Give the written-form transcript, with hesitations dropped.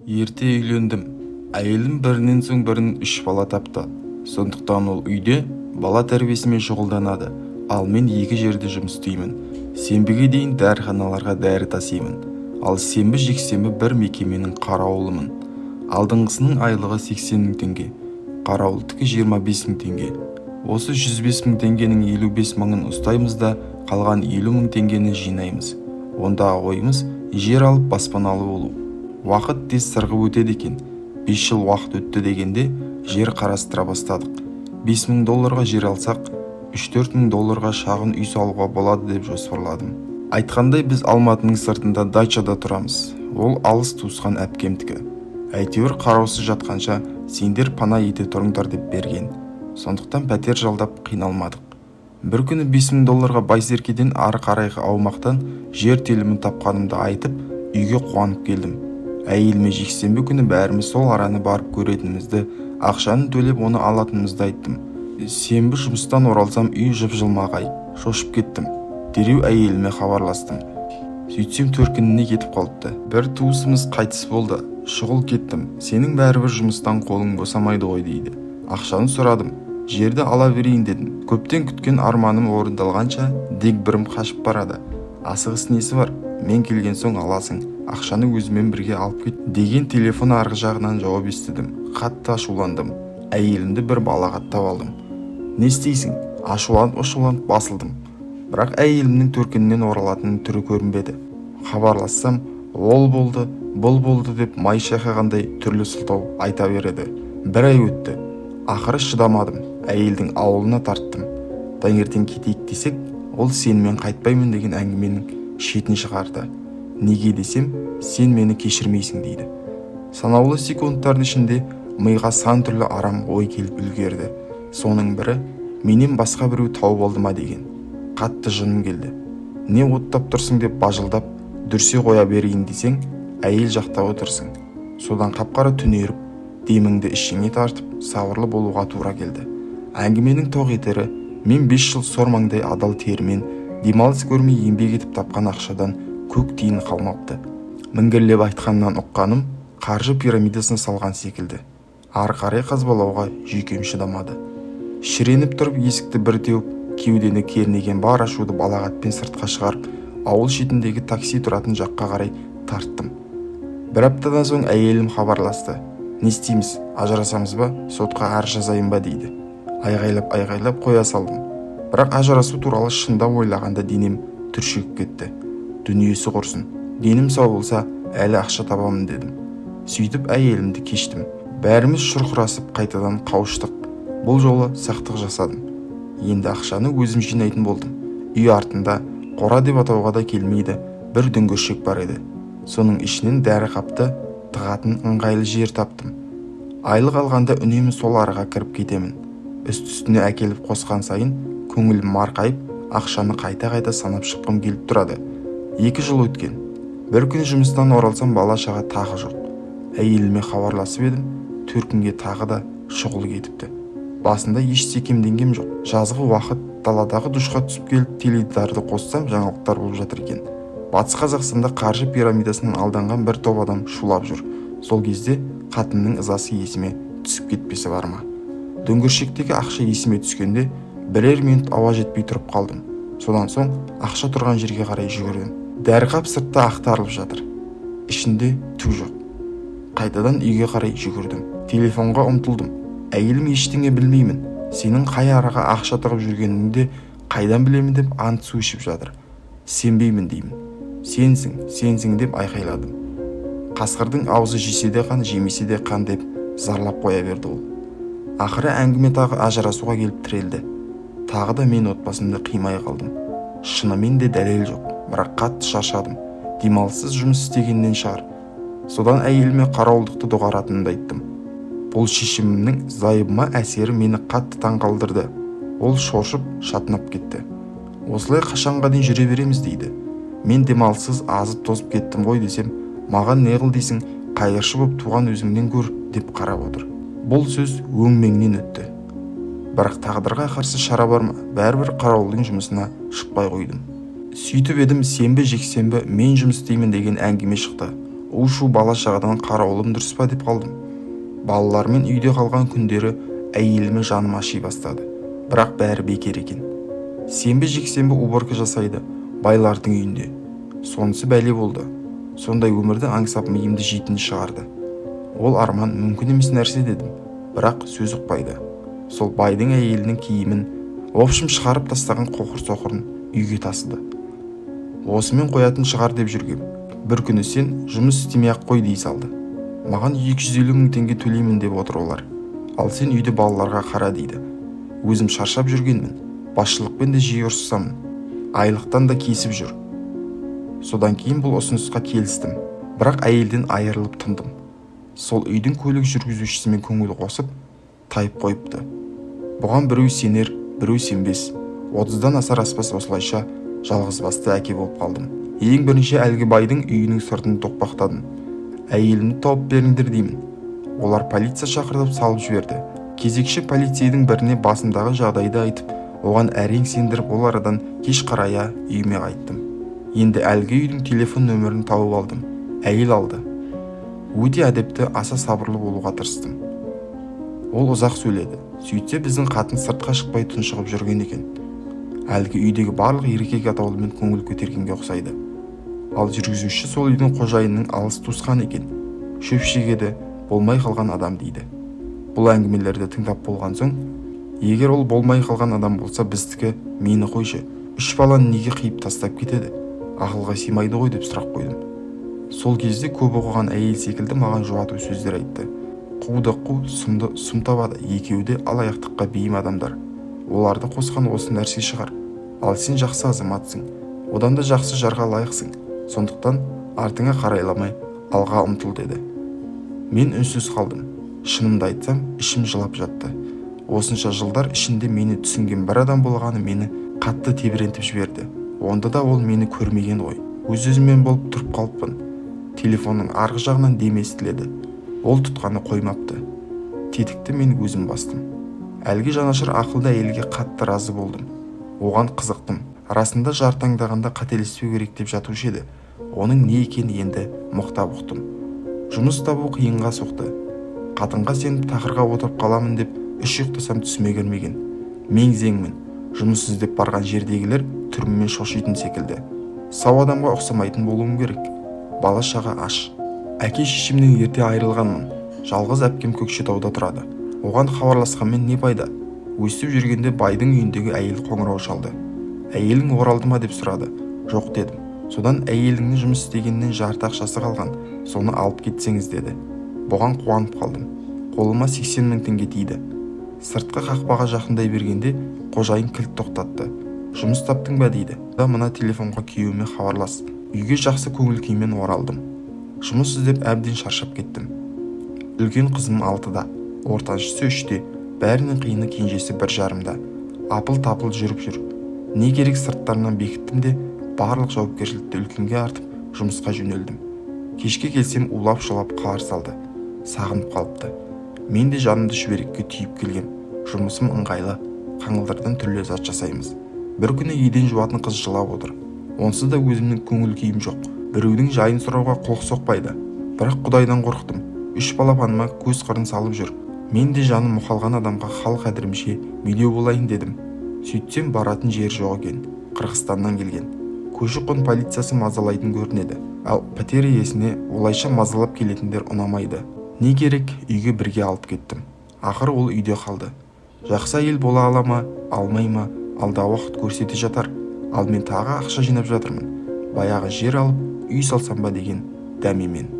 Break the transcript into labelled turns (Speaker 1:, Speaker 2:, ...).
Speaker 1: Ерте үйлендім. Әйелім бірінен соң бірін 3 бала тапты. Сондықтан ол үйде бала тәрбиесімен шұғылданады. Ал мен 2 жерде жұмыс істеймін. Сенбіге дейін дәріханаларға дәрі тасимын. Ал сенбі-жексенбі бір мекеменің қарауылымын. Алдыңғысының айлығы 80 мың теңге. Қарауылдікі 25 мың теңге. Осы 105 мың теңгенің 55 мыңын ұстаймыз да, қалған 50 мың теңгені жинаймыз. Ондағы ойымыз жер алып баспаналы болу. Уақыт тез сырғып өтеді екен. 5 жыл уақыт өтті дегенде жер қарастыра бастадық. 5 мың долларға жер алсақ, 3-4 мың долларға шағын үй салуға болады деп жоспарладым. Айтқандай біз Алматының сыртында дачада тұрамыз. Ол алыс туысқан әпкемдікі. Әйтеуір қараусыз жатқанша сендер пана ете тұрыңдар деп берген. Сондықтан пәтер жалдап қиналмадық. Бір күні 5 мың долларға Байсеркеден ары қарайғы аумақтан жер телімін тапқанымды айтып, үйге қуанып келдім. Әйеліме жексенбі күні бәріміз сол араны барып көретінімізді, ақшаны төлеп оны алатынымызды айттым. Сенбі жұмыстан оралсам үй жып-жылмағай. Шошып кеттім. Дереу әйеліме хабарластым. Сөйтсем төркініне кетіп қалыпты. Бір туысымыз қайтыс болды. Шұғыл кеттім. Сенің бәрібір жұмыстан қолың босамайды ғой дейді. Ақшаны сұрадым. Жерді ала берейін дедім. Көптен күткен арманым орындалғанша дегбірім қашып барады. Асығыс несі бар? Мен келген соң аласың. Ақшаны өзімен бірге алып кет деген телефон арғы жағынан жауап естідім. Қатты ашуландым. Әйелімді бір балағаттап алдым. Не істейсің? Ашуланып басылдым. Бірақ әйелімнің төркінінен оралатынның түрі көрінбеді. Хабарлассам, ол болды, бұл болды деп май шайқағандай түрлі сылтау айта береді. Бір ай өтті. Ақыры шыдамадым. Әйелдің ауылына тарттым. Таңертең кетейік десек, ол сенімен қайтпаймын деген әңгіменің шетін шығарды. Неге десем, сен мені кешірмейсің дейді. Санаулы секундтардың ішінде миға сан түрлі арам ой келіп үлгерді. Соның бірі, менен басқа біреу тауып алды ма деген. Қатты жыным келді. Не оттап тұрсың деп бажылдап, дүрсе қоя берейін десең, әйел жақта отырсың. Содан қапқара түнеріп, деміңді ішіңе тартып, сабырлы болуға тура келді. Әңгіменің тоқ етері, мен 5 жыл сормаңдай адал терімен, демалыс көрмей еңбек етіп тапқан ақшадан көк тиын қалмапты. Міңгірлеп айтқаннан ұққаным, қаржы пирамидасын салған секілді. Ары қарай қазбалауға жүйкем шыдамады. Шіреніп тұрып есікті бір теуіп, кеудені кернеген бар ашуды балағатпен сыртқа шығарып, ауыл шетіндегі такси тұратын жаққа қарай тарттым. Бір аптадан соң әйелім хабарласты. Не істейміз, ажырасамыз ба, сотқа арыз жазайын ба дейді. Айғайлап қоя салдым. Бірақ ажырасу туралы шында ойлағанда денем түршігіп кетті. Дүниесі құрсын, денім сау болса, әлі ақша табамын дедім. Сөйтіп әйелімді кештім. Бәріміз шұрқырасып қайтадан қауыштық. Бұл жолы сақтық жасадым. Енді ақшаны өзім жинайтын болдым. Үй артында қора деп атауға да келмейді, бір дүңгіршек бар еді. Соның ішінен дәрі қапты тығатын ыңғайлы жер таптым. Айлық алғанда үнемі сол араға кіріп кетемін. Үсті-үстіне әкеліп қосқан сайын көңілім марқайып, ақшаны қайта-қайта санап шыққым келіп тұрады. 2 жыл өткен. Бір күні жұмыстан оралсам бала-шаға тағы жоқ. Әйеліме хабарласып едім, төркінге тағы да шұғыл кетіпті. Басында еш секемденгем жоқ. Жазғы уақыт даладағы душқа түсіп келіп теледидарды қоссам жаңалықтар болып жатыр екен. Батыс Қазақстанда қаржы пирамидасынан алданған бір топ адам шулап жүр. Сол кезде қатынның ызасы есіме түсіп кетпесі бар ма? Дөңгіршектегі ақша есіме түскенде бірер минут ауа жетпей тұрып қалдым. Содан соң ақша тұрған жерге қарай жүгірдім. Дәріқап сыртта ақтарылып жатыр. Ішінде түк жоқ. Қайтадан үйге қарай жүгірдім. Телефонға ұмтылдым. Әйелім ештеңе білмеймін. Сенің қай араға ақша тығып жүргеніңді қайдан білемін деп ант су ішіп жатыр. Сенбеймін деймін. Сенсің деп айқайладым. Қасқырдың аузы жесе де қан, жемесе де қан деп зарлап қоя берді ол. Ақыры әңгіме тағы ажырасуға келіп тірелді. Тағы да мен отбасымды қимай қалдым. Шынымен де дәлел жоқ, бірақ қатты шаршадым. Демалыссыз жұмыс істегеннен шығар. Содан әйеліме қарауылдықты доғаратынымды айттым. Бұл шешімімнің зайыбыма әсері мені қатты таңғалдырды. Ол шошып, шатынап кетті. Осылай қашанға дейін жүре береміз дейді. Мен демалыссыз азып тозып кеттім ғой десем, маған не қыл дейсің, қайыршы боп туған өзіңнен көр деп қарап отыр. Бұл сөз өңмеңнен өтті. Бірақ тағдырға қарсы шара бар ма? Бәрібір қарауылдың жұмысына шықпай қойдым. Сөйтіп едім, сенбі жексенбі мен жұмыс істеймін деген әңгіме шықты. у-шу бала-шағадан қарауылым дұрыс па деп қалдым. Балалармен үйде қалған күндері әйеліме жаным аши бастады. Бірақ бәрі бекер екен. Сенбі жексенбі уборка жасайды байлардың үйінде. Сонысы бәле болды. Сондай өмірді аңсап миымды жейтін шығарды. Ол арман мүмкін емес нәрсе дедім. Бірақ сөз ұқпайды. Сол байдың әйелінің киімін, общым шығарып тастаған қоқыр-соқырын үйге тасыды. Осымен қоятын шығар деп жүргем. Бір күні сен жұмыс істемей-ақ қой дей салды. Маған 250 мың теңге төлеймін деп отыр олар. Ал сен үйде балаларға қара дейді. Өзім шаршап жүргенмін. Басшылықпен де жиі ұрсысамын. Айлықтан да кесіп жүр. Содан кейін бұл ұсынысқа келістім. Бірақ әйелден айырылып тындым. Сол үйдің көлік жүргізушісімен көңіл қосып, тайып қойыпты. Бұған біреу сенер, біреу сенбес. 30-дан асар аспас осылайша жалғызбасты әке болып қалдым. Ең бірінші әлгі байдың үйінің сыртын тоқпақтадым. Әйелімді тауып беріңдер деймін. Олар полиция шақыртып салып жіберді. Кезекші полицейдің біріне басымдағы жағдайды айтып, оған әрең сендіріп, ол арадан кеш қарая үйіме қайттым. Енді әлгі үйдің телефон нөмірін тауып алдым. Әйел алды. Өте әдепті, аса сабырлы болуға тырыстым. Ол ұзақ сөйледі. Сөйтсе біздің қатын сыртқа шықпай тұншығып жүрген екен. Әлгі үйдегі барлық еркек атаулымен көңіл көтергенге ұқсайды. Ал жүргізуші сол үйдің қожайынның алыс туысқан екен. Шөпшегеді, болмай қалған адам дейді. Бұл әңгімелерді тыңдап болған соң, егер ол болмай қалған адам болса, біздікі мені қойшы, 3 баланы неге қиып тастап кетеді? Ақылға сыймайды ғой деп сұрақ қойдым. Сол кезде көп оқыған әйел секілді маған жуату сөздер айтты. Қуды қу, сұмды сұм табады. Екеуі де алаяқтыққа бейім адамдар. Оларды қосқан осы нәрсе шығар. Ал сен жақсы азаматсың. Одан да жақсы жарға лайықсың. Сондықтан артыңа қарайламай алға ұмтыл деді. Мен үнсіз қалдым. Шынымды айтсам, ішім жылап жатты. Осынша жылдар ішінде мені түсінген бір адам болғаны мені қатты тебірентіп жіберді. Онда да ол мені көрмеген ғой. Өз-өзіммен болып тұрып қалыппын. Телефонның арғы жағынан дем естіледі. Ол тұтқаны қоймапты. Тетікті мен өзім бастым. Әлгі жанашыр ақылды әйелге қатты разы болдым. Оған қызықтым. Арасында жартаңдағанда қателеспеу керек деп жатушы еді. Оның не екенін енді мұқтап ұқтым. Жұмыс табу қиынға соқты. Қатынға сеніп тақырға отырып қаламын деп үш ұйықтасам түсіме кірмеген. Мең-зеңмін. Жұмыс іздеп барған жердегілер түріммен шошитын секілді. Сау адамға ұқсамайтын болуым керек. Бала-шаға аш. Әке-шешемнен ерте айырылғанмын. Жалғыз әпкем Көкшетауда тұрады. Оған хабарласқанмен не пайда? Өстіп жүргенде байдың үйіндегі әйел қоңырау шалды. Әйелің оралды ма деп сұрады. Жоқ дедім. Содан әйеліңнің жұмыс істегеннен жарты ақшасы қалған. Соны алып кетсеңіз деді. Бұған қуанып қалдым. Қолыма 80 мың теңге тиді. Сыртқы қақпаға жақындай бергенде қожайын кілт тоқтатты. Жұмыс таптың ба дейді. Мына телефонға күйеуіме хабарлас. Үйге жақсы көңіл күймен оралдым. Жұмыс іздеп әбден шаршап кеттім. Үлкен қызым 6-да, ортаншысы 3-те, бәрінің қиыны кенжесі 1,5-да. Апыл-тапыл жүріп жүр. Не керек сырттарынан бекіттім де барлық жауапкершілікті үлкенге артып жұмысқа жөнелдім. Кешке келсем улап-шулап қалар салды. Сағынып қалыпты. Мен де жанымды шүберекке түйіп келгем. Жұмысым ыңғайлы, қаңылдардан түрлі зат жасаймыз. Бір күні еден жуатын қыз жылап отыр. Онсыз да өзімнің көңіл күйім жоқ. Біреудің жайын сұрауға құлық соқпайды. Бірақ Құдайдан қорықтым. 3 балапаныма көз қырын салып жүр. Мен де жаным мұқалған адамға хал қадірімше медеу болайын дедім. Сөйтсем баратын жер жоқ екен. Қырғызстаннан келген. Көші-қон полициясы мазалайтын көрінеді. Ал пәтер иесіне олайша мазалап келетіндер ұнамайды. Не керек, үйге бірге алып кеттім. Ақыры ол үйде қалды. Жақсы әйел бола ала ма, алмай ма, алда уақыт көрсете жатар. Ал мен тағы ақша жинап жатырмын. Баяғы жер алып үй салсам ба деген дәмемен.